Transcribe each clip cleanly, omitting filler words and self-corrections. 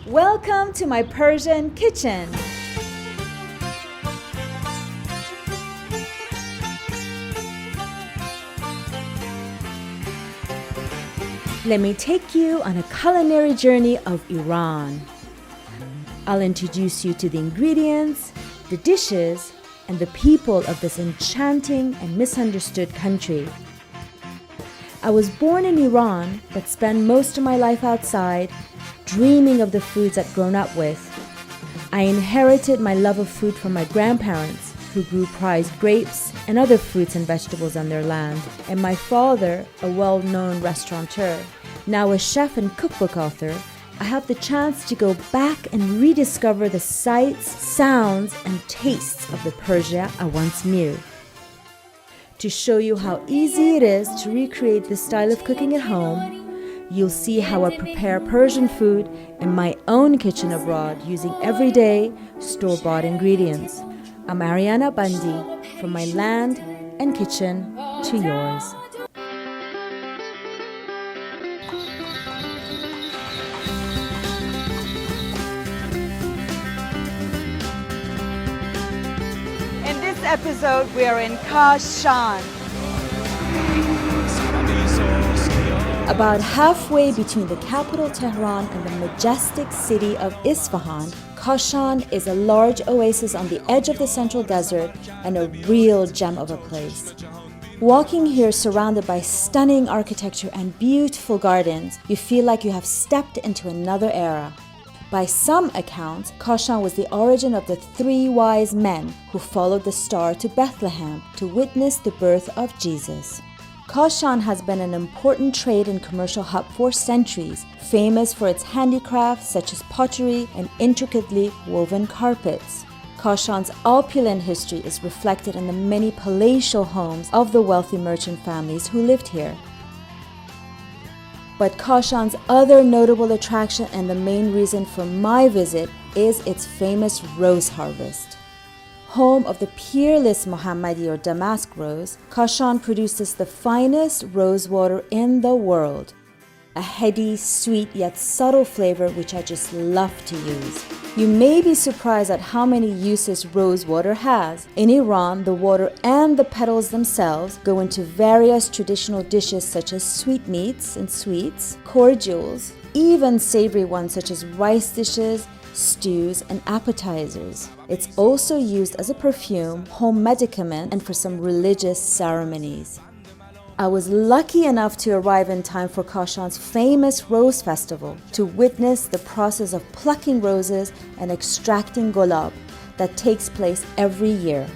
Welcome to my Persian kitchen. Let me take you on a culinary journey of Iran. I'll introduce you to the ingredients, the dishes, and the people of this enchanting and misunderstood country. I was born in Iran, but spent most of my life outside, dreaming of the foods I'd grown up with. I inherited my love of food from my grandparents, who grew prized grapes and other fruits and vegetables on their land, and my father, a well-known restaurateur. Now a chef and cookbook author, I have the chance to go back and rediscover the sights, sounds, and tastes of the Persia I once knew. To show you how easy it is to recreate this style of cooking at home, you'll see how I prepare Persian food in my own kitchen abroad using everyday, store-bought ingredients. I'm Ariana Bundy, from my land and kitchen to yours. In this episode, we are in Kashan. About halfway between the capital Tehran and the majestic city of Isfahan, Kashan is a large oasis on the edge of the central desert and a real gem of a place. Walking here surrounded by stunning architecture and beautiful gardens, you feel like you have stepped into another era. By some accounts, Kashan was the origin of the 3 wise men who followed the star to Bethlehem to witness the birth of Jesus. Kashan has been an important trade and commercial hub for centuries, famous for its handicrafts such as pottery and intricately woven carpets. Kashan's opulent history is reflected in the many palatial homes of the wealthy merchant families who lived here. But Kashan's other notable attraction and the main reason for my visit is its famous rose harvest. Home of the peerless Mohammadi or damask rose, Kashan produces the finest rosewater in the world. A heady, sweet yet subtle flavor which I just love to use. You may be surprised at how many uses rosewater has. In Iran, the water and the petals themselves go into various traditional dishes such as sweetmeats and sweets, cordials, even savory ones such as rice dishes, stews, and appetizers. It's also used as a perfume, home medicament, and for some religious ceremonies. I was lucky enough to arrive in time for Kashan's famous Rose Festival to witness the process of plucking roses and extracting gulab that takes place every year.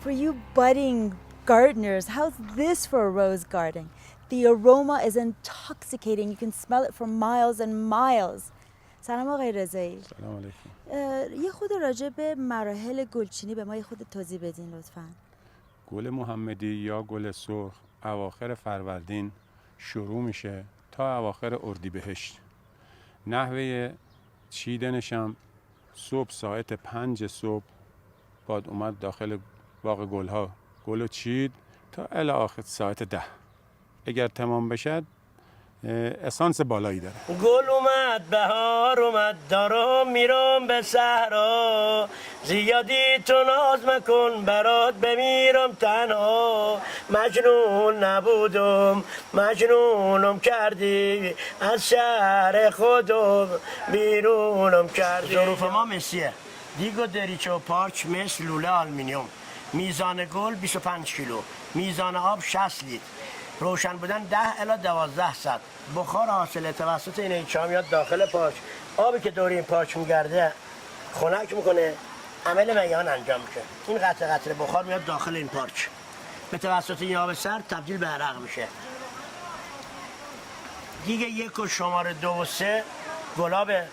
For you budding gardeners, how's this for a rose garden? The aroma is intoxicating. You can smell it for miles and miles. سلام آقای رضایی. سلام علیکم. یه خود راجع به مراحل گلچینی به ما یه خود توضیح بدین لطفاً. گل محمدی یا گل سرخ اواخر فروردین شروع میشه تا اواخر اردیبهشت. نحوه چیدنش هم صبح ساعت 5 صبح باید اومد داخل باغ گلها گلو چید تا الی آخر ساعت 10. اگر تمام بشد اسانس بالایی داره. گل اومد بهار اومد دارم میرم به صحرا زیادی تو ناز مکن برات بمیرم تنها مجنون نبودم مجنونم کردی از شهر خودم بیرونم کردی. ظروف ما مسیه دیگو دریچه و پارچ مثل لوله آلومینیوم. میزان گل 25 کیلو، میزان آب 60 لیتر، روشن بودن 10 الی 12 ساعت. بخار حاصل توسط این ایچا میاد داخل پارچ. آبی که دور این پارچ میگرده خنک میکنه، عمل میان انجام میشه. این قطره قطره بخار میاد داخل این پارچ، به توسط این آب سرد تبدیل به عرق میشه. دیگه 1 و شماره 2 و 3 گلابه،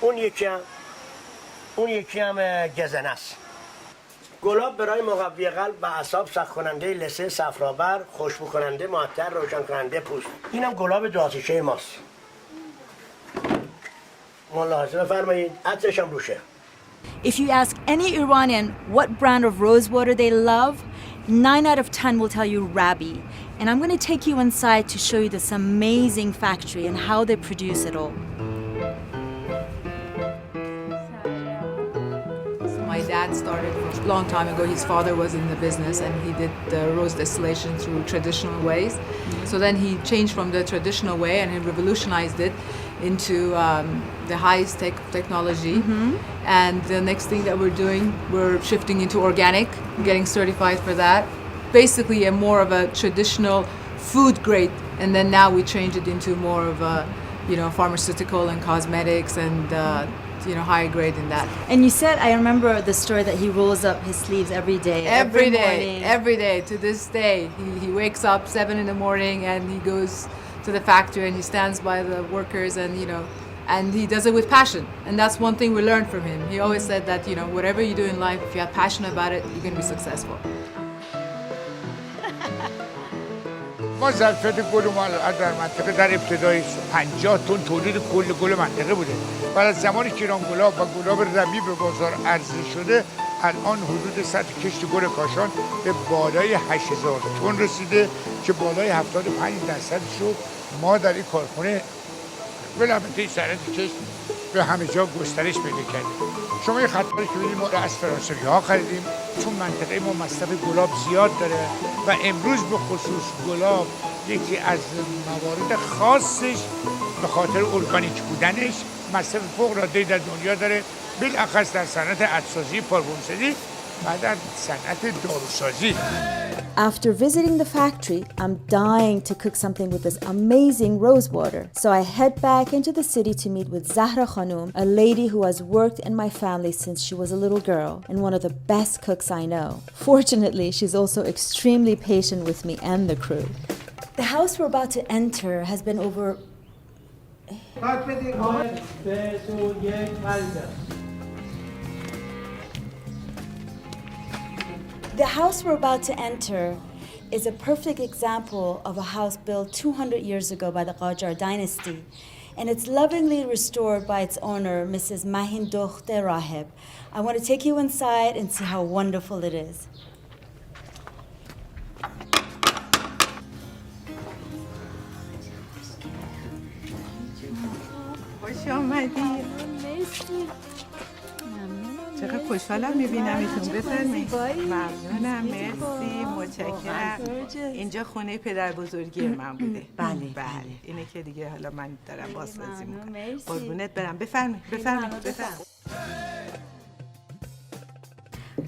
اون یکی هم گزنه است. گلاب برای مقوی قلب و اعصاب، سخت کننده لثه، صفرابر، خوشبو کننده معطر، روشن کننده پوست. اینم گلاب 2 آتیشه ماست. ملاحظه بفرمایید عطرش هم روشه. If you ask any Iranian what brand of rose water they love, 9 out of 10 will tell you Rabbi. And I'm going to take you inside to show you this amazing factory and how they produce it all. My dad started a long time ago. His father was in the business and he did the rose distillation through traditional ways. So then he changed from the traditional way and he revolutionized it into the highest technology. And the next thing that we're doing, we're shifting into organic, getting certified for that. Basically a more of a traditional food grade, and then now we change it into more of a, pharmaceutical and cosmetics and higher grade in that. And you said, I remember the story that he rolls up his sleeves every day. Every morning. day, to this day. He wakes up 7 in the morning and he goes to the factory and he stands by the workers and he does it with passion. And that's one thing we learned from him. He always said that, whatever you do in life, if you have passion about it, you're going to be successful. ما ظرفیت گل ما در منطقه در ابتدای 50 تن تولید کل گل منطقه بوده. بعد از زمانی که ایران گلاب و گلاب ربیع به بازار عرضه شده، الان حدود سطح کشت گل کاشان به بالای 8000 تن رسیده که بالای 75% شد. ما در این کارخونه بلافاصله سرعت کشت به همه جا گسترش پیدا کردیم. شما این خط‌ها که ببینید ما از فرانسوی‌ها خریدیم، چون منطقه ما مصرف گلاب زیاد داره و امروز به خصوص گلاب یکی از موارد خاصش به خاطر ارگانیک بودنش مصرف فوق‌العاده‌ای در دنیا داره، بالاخص در صنعت عطرسازی، پارفومسازی و در صنعت داروسازی. After visiting the factory, I'm dying to cook something with this amazing rose water. So I head back into the city to meet with Zahra Khanum, a lady who has worked in my family since she was a little girl and one of the best cooks I know. Fortunately, she's also extremely patient with me and the crew. The house we're about to enter has been over... The house we're about to enter is a perfect example of a house built 200 years ago by the Qajar dynasty, and it's lovingly restored by its owner, Mrs. Mahin Dokhte Raheb. I want to take you inside and see how wonderful it is. چقدر خوشحالم میبینمتون. بفرمایید. ممنونم، مرسی، متشکرم. اینجا خونه پدر بزرگی من بوده. بله اینه که دیگه حالا من دارم بازسازی میکنم. قربونت برم. بفرمایید.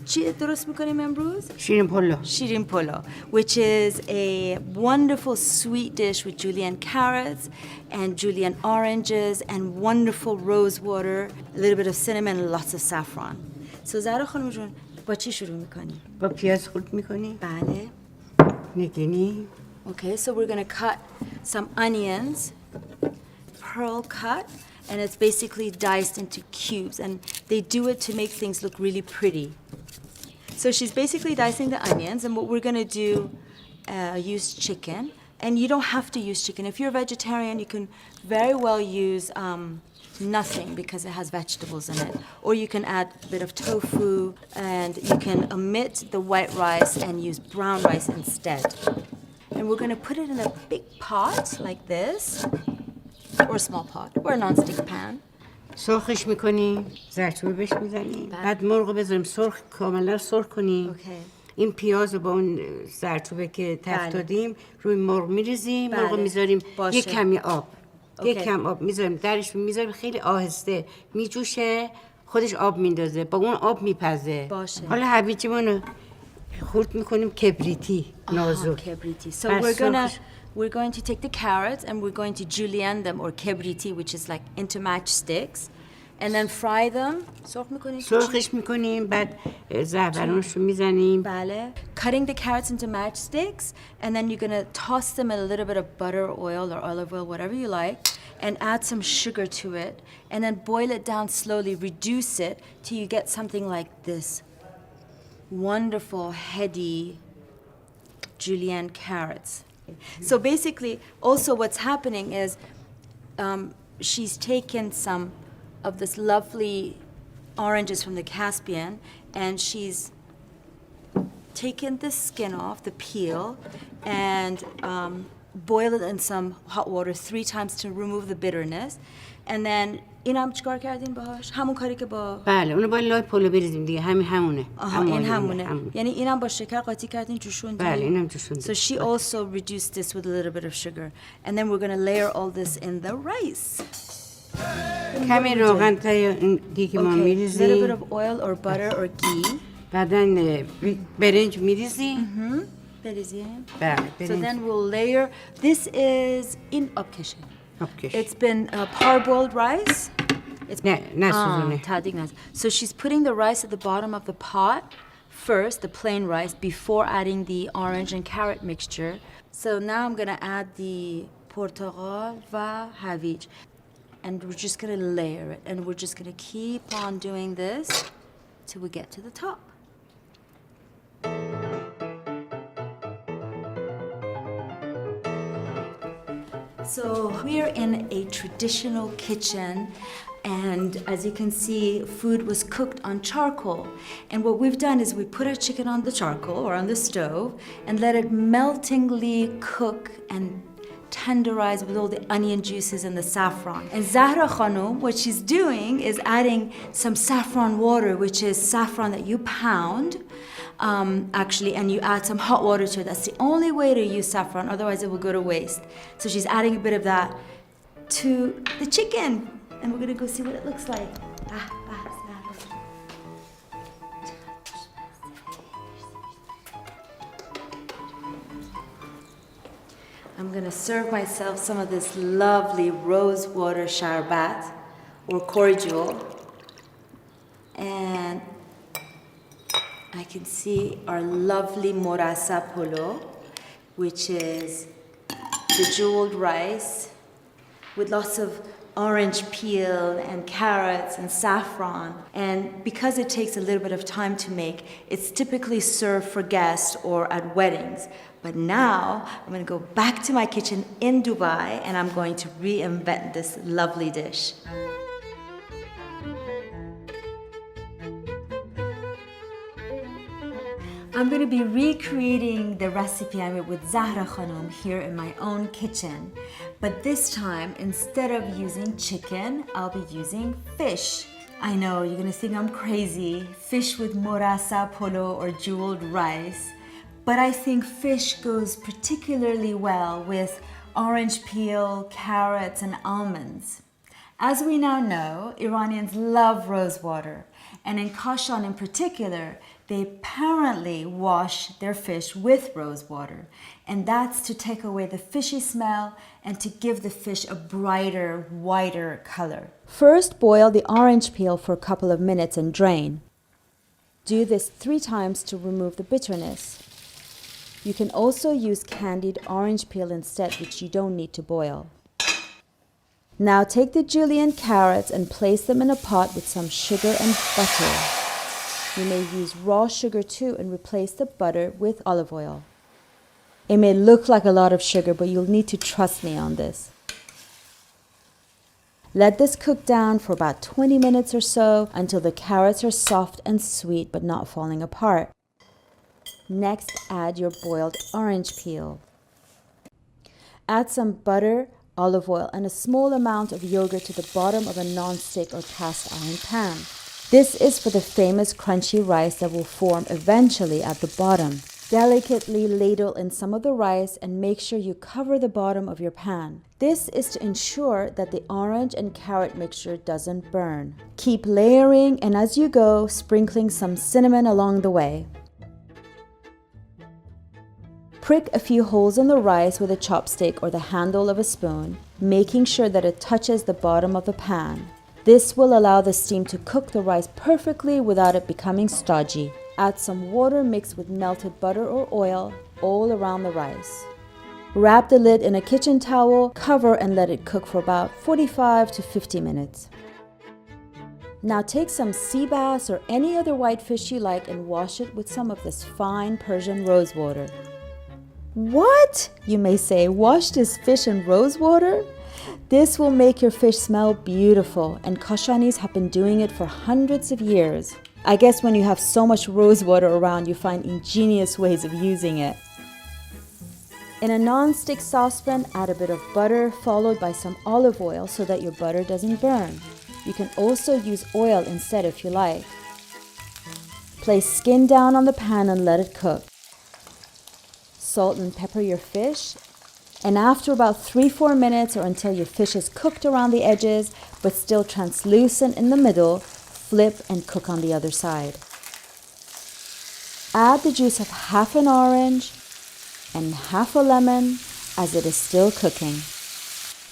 چی درست میکنیم امروز؟ شیرین پلو. Shirin polo, which is a wonderful sweet dish with julienne carrots and julienne oranges and wonderful rose water, a little bit of cinnamon and lots of saffron. So Zahra خانم جون با چی شروع میکنی؟ با پیاز خورد میکنی؟ بله. نگینی؟ Okay, so we're gonna cut some onions, pearl cut, and it's basically diced into cubes, and they do it to make things look really pretty. So she's basically dicing the onions, and what we're gonna do, use chicken. And you don't have to use chicken. If you're a vegetarian, you can very well use nothing because it has vegetables in it. Or you can add a bit of tofu, and you can omit the white rice and use brown rice instead. And we're gonna put it in a big pot like this, or a small pot, or a non-stick pan. سرخش میکنی، زرچوبه بهش میزنی، بعد مرغ بذاریم سرخ، کاملا سرخ کنیم. این پیاز با اون زرچوبه که تفتادیم روی مرغ میریزیم، مرغ میذاریم یک کمی آب، یک کم آب میذاریم درش، میذاریم خیلی آهسته میجوشه، خودش آب میندازه، با اون آب میپزه. حالا حبیجیمونو خورد میکنیم کبریتی نازک. کبریتی. So we're going to take the carrots and we're going to julienne them, or kebriti, which is like into matchsticks, and then fry them. سرخش میکنیم، بعد زعفرانش رو میزنیم. بله. Cutting the carrots into matchsticks, and then you're gonna toss them in a little bit of butter, oil, or olive oil, whatever you like, and add some sugar to it, and then boil it down slowly, reduce it till you get something like this wonderful, heady julienne carrots. So basically, also what's happening is she's taken some of this lovely oranges from the Caspian, and she's taken the skin off, the peel, and boil it in some hot water 3 times to remove the bitterness. And then اینم چیکار کردین باهاش؟ همون کاری که با بله اونو با لای پلو بریزیم دیگه همونه. این همونه. یعنی اینم با شکر قاطی کردین جوشوندین؟ بله اینم جوشوندیم. So she also reduced this with a little bit of sugar. And then we're going to layer all this in the rice. کمی روغن تا دیگه ما میریزیم. A little bit of oil or butter or ghee. بعدن برنج میریزیم. بریزیم. بله So برنج. then we'll layer. This is in upkishin. آبکش. It's been parboiled rice. It's نه سوزونه. تادیگ نز. So she's putting the rice at the bottom of the pot first, the plain rice, before adding the orange and carrot mixture. So now I'm gonna add the portugal و هویج. And we're just gonna layer it. And we're just gonna keep on doing this till we get to the top. So we're in a traditional kitchen, and as you can see, food was cooked on charcoal. And what we've done is we put our chicken on the charcoal or on the stove and let it meltingly cook and tenderize with all the onion juices and the saffron. And Zahra Khanum, what she's doing is adding some saffron water, which is saffron that you pound, actually, and you add some hot water to it. That's the only way to use saffron, otherwise it will go to waste. So she's adding a bit of that to the chicken, and we're gonna go see what it looks like. I'm gonna serve myself some of this lovely rosewater sharbat or cordial, and I can see our lovely morasa polo, which is the jeweled rice with lots of orange peel and carrots and saffron. And because it takes a little bit of time to make, it's typically served for guests or at weddings. But now I'm going to go back to my kitchen in Dubai and I'm going to reinvent this lovely dish. I'm going to be recreating the recipe I made with Zahra Khanum here in my own kitchen. But this time, instead of using chicken, I'll be using fish. I know, you're going to think I'm crazy. Fish with morasa polo or jeweled rice. But I think fish goes particularly well with orange peel, carrots, and almonds. As we now know, Iranians love rosewater. And in Kashan in particular, they apparently wash their fish with rosewater. And that's to take away the fishy smell and to give the fish a brighter, whiter color. First, boil the orange peel for a couple of minutes and drain. Do this 3 times to remove the bitterness. You can also use candied orange peel instead, which you don't need to boil. Now take the julienne carrots and place them in a pot with some sugar and butter. You may use raw sugar too and replace the butter with olive oil. It may look like a lot of sugar, but you'll need to trust me on this. Let this cook down for about 20 minutes or so until the carrots are soft and sweet but not falling apart. Next, add your boiled orange peel. Add some butter, olive oil, and a small amount of yogurt to the bottom of a non-stick or cast iron pan. This is for the famous crunchy rice that will form eventually at the bottom. Delicately ladle in some of the rice and make sure you cover the bottom of your pan. This is to ensure that the orange and carrot mixture doesn't burn. Keep layering and as you go, sprinkling some cinnamon along the way. Prick a few holes in the rice with a chopstick or the handle of a spoon, making sure that it touches the bottom of the pan. This will allow the steam to cook the rice perfectly without it becoming stodgy. Add some water mixed with melted butter or oil all around the rice. Wrap the lid in a kitchen towel, cover and let it cook for about 45 to 50 minutes. Now take some sea bass or any other white fish you like and wash it with some of this fine Persian rosewater. What? You may say, wash this fish in rosewater? This will make your fish smell beautiful, and Kashanis have been doing it for hundreds of years. I guess when you have so much rose water around, you find ingenious ways of using it. In a non-stick saucepan, add a bit of butter followed by some olive oil so that your butter doesn't burn. You can also use oil instead if you like. Place skin down on the pan and let it cook. Salt and pepper your fish, and after about 3-4 minutes or until your fish is cooked around the edges but still translucent in the middle, flip and cook on the other side. Add the juice of half an orange and half a lemon as it is still cooking.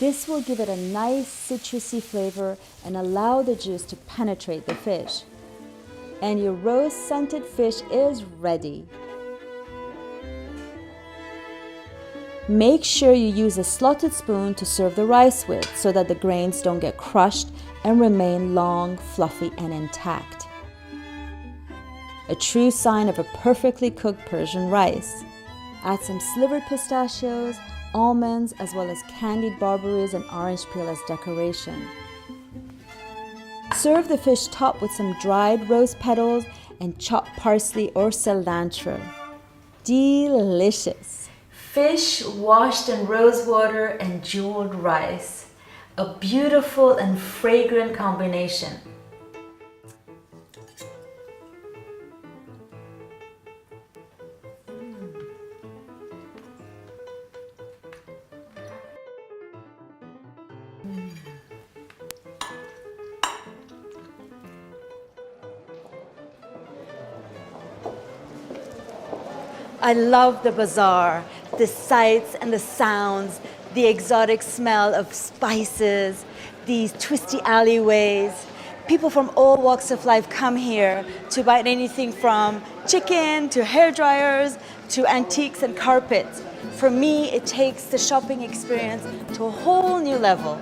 This will give it a nice citrusy flavor and allow the juice to penetrate the fish. And your rose-scented fish is ready. Make sure you use a slotted spoon to serve the rice with so that the grains don't get crushed and remain long, fluffy, and intact. A true sign of a perfectly cooked Persian rice. Add some slivered pistachios, almonds, as well as candied barberries and orange peel as decoration. Serve the fish topped with some dried rose petals and chopped parsley or cilantro. Delicious! Fish washed in rose water and jeweled rice. A beautiful and fragrant combination. I love the bazaar, the sights and the sounds, the exotic smell of spices, these twisty alleyways. People from all walks of life come here to buy anything from chicken to hair dryers to antiques and carpets. For me, it takes the shopping experience to a whole new level.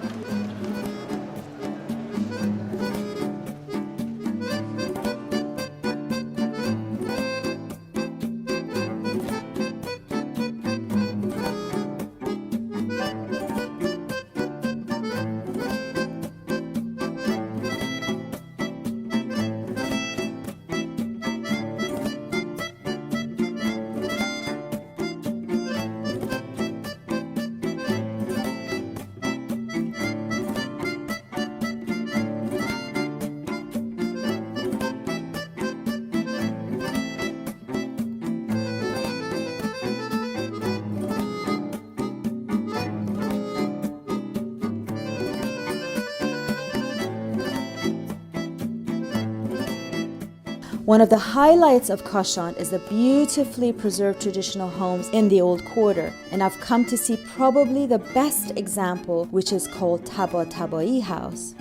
One of the highlights of Kashan is the beautifully preserved traditional homes in the old quarter, and I've come to see probably the best example, which is called Tabai House.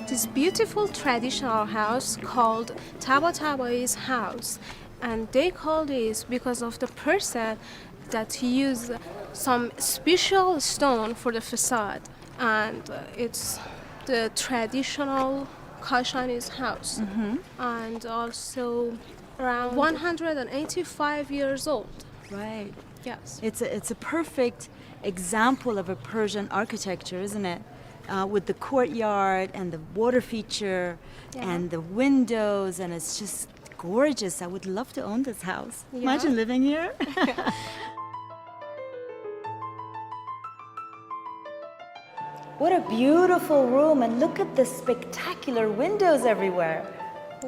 This beautiful traditional house called Tabai's house, and they call this because of the person that used some special stone for the facade, and it's the traditional Kashanese house, and also around 185 years old. Right. Yes. It's a perfect example of a Persian architecture, isn't it? With the courtyard and the water feature and the windows, and it's just gorgeous. I would love to own this house. Yeah. Imagine living here. What a beautiful room, and look at the spectacular windows everywhere.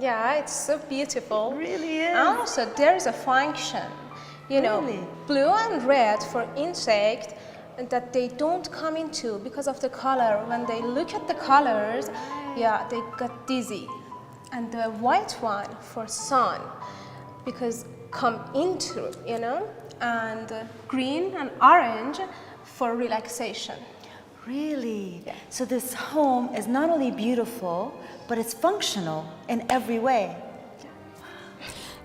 Yeah, it's so beautiful. It really is. And also, there is a function, you know, blue and red for insect that they don't come into because of the color. When they look at the colors, yeah, they got dizzy. And the white one for sun, because come into, you know, and green and orange for relaxation. Really? Yeah. So this home is not only beautiful, but it's functional in every way.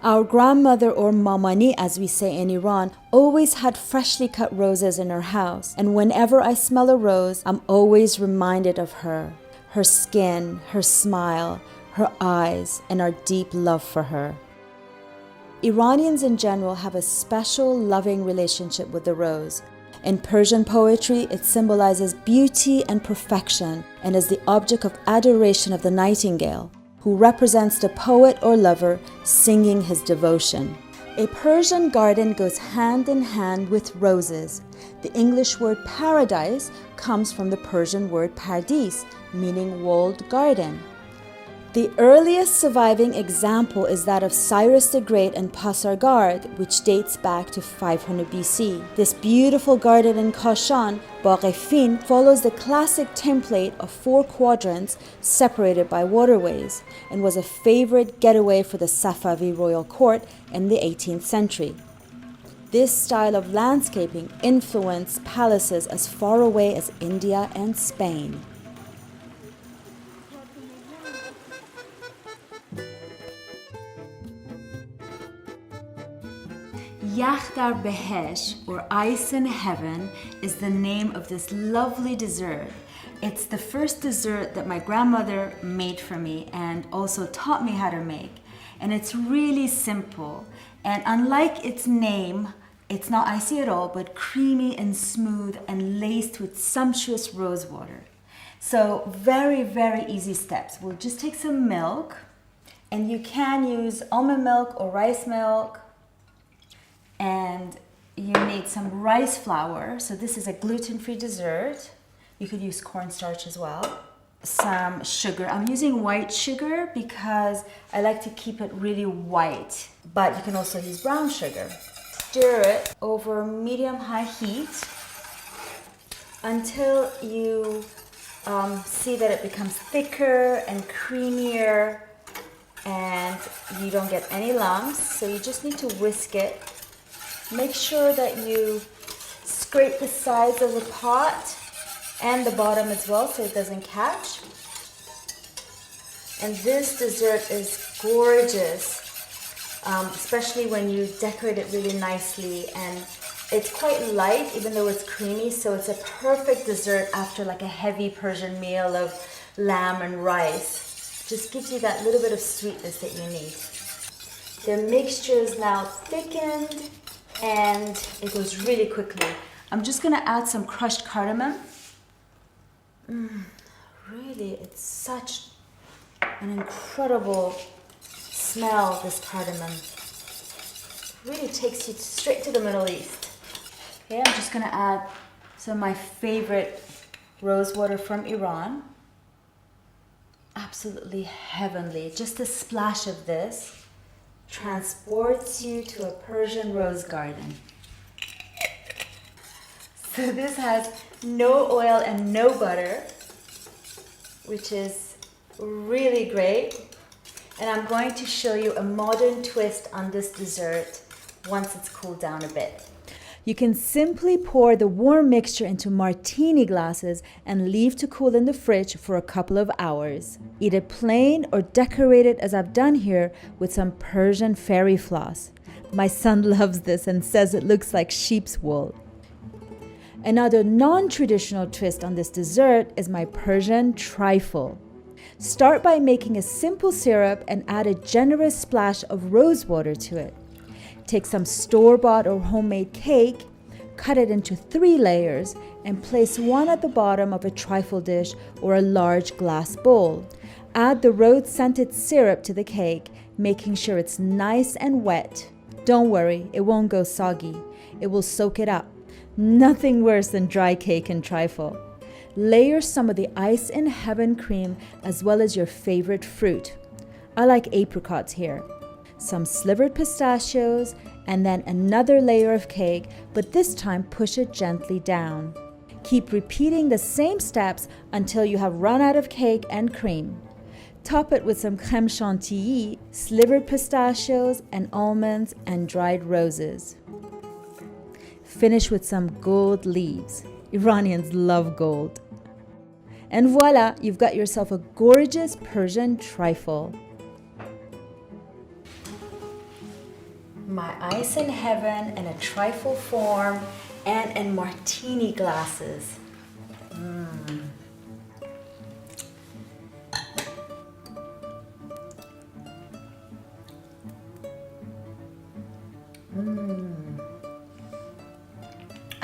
Our grandmother, or mamani as we say in Iran, always had freshly cut roses in her house. And whenever I smell a rose, I'm always reminded of her. Her skin, her smile, her eyes, and our deep love for her. Iranians in general have a special, loving relationship with the rose. In Persian poetry, it symbolizes beauty and perfection and is the object of adoration of the nightingale. who represents the poet or lover singing his devotion. A Persian garden goes hand in hand with roses. The English word paradise comes from the Persian word pardis, meaning walled garden. The earliest surviving example is that of Cyrus the Great and Pasargad, which dates back to 500 BC. This beautiful garden in Kashan, Bagh-e-Fin, follows the classic template of 4 quadrants separated by waterways and was a favorite getaway for the Safavi royal court in the 18th century. This style of landscaping influenced palaces as far away as India and Spain. Yakh dar Behesh, or ice in heaven, is the name of this lovely dessert. It's the first dessert that my grandmother made for me and also taught me how to make. And it's really simple. And unlike its name, it's not icy at all, but creamy and smooth and laced with sumptuous rosewater. So very, very easy steps. We'll just take some milk, and you can use almond milk or rice milk. And you need some rice flour. So this is a gluten-free dessert. You could use cornstarch as well. Some sugar. I'm using white sugar because I like to keep it really white, but you can also use brown sugar. Stir it over medium-high heat until you see that it becomes thicker and creamier and you don't get any lumps. So you just need to whisk it. Make sure that you scrape the sides of the pot and the bottom as well so it doesn't catch. And this dessert is gorgeous, especially when you decorate it really nicely. And it's quite light even though it's creamy, so it's a perfect dessert after like a heavy Persian meal of lamb and rice. Just gives you that little bit of sweetness that you need. The mixture is now thickened and it goes really quickly. I'm just gonna add some crushed cardamom. Really, it's such an incredible smell, this cardamom. Really takes you straight to the Middle East. Okay, I'm just gonna add some of my favorite rosewater from Iran. Absolutely heavenly. Just a splash of this transports you to a Persian rose garden. So this has no oil and no butter, which is really great. And I'm going to show you a modern twist on this dessert once it's cooled down a bit. You can simply pour the warm mixture into martini glasses and leave to cool in the fridge for a couple of hours. Eat it plain or decorate it as I've done here with some Persian fairy floss. My son loves this and says it looks like sheep's wool. Another non-traditional twist on this dessert is my Persian trifle. Start by making a simple syrup and add a generous splash of rosewater to it. Take some store-bought or homemade cake, cut it into 3 layers, and place one at the bottom of a trifle dish or a large glass bowl. Add the rose-scented syrup to the cake, making sure it's nice and wet. Don't worry, it won't go soggy. It will soak it up. Nothing worse than dry cake and trifle. Layer some of the ice in heaven cream as well as your favorite fruit. I like apricots here. Some slivered pistachios, and then another layer of cake, but this time push it gently down. Keep repeating the same steps until you have run out of cake and cream. Top it with some crème chantilly, slivered pistachios and almonds and dried roses. Finish with some gold leaves. Iranians love gold. And voila, you've got yourself a gorgeous Persian trifle. My ice in heaven in a trifle form and in martini glasses.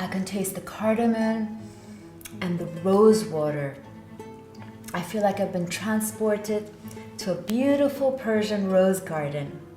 I can taste the cardamom and the rose water. I feel like I've been transported to a beautiful Persian rose garden.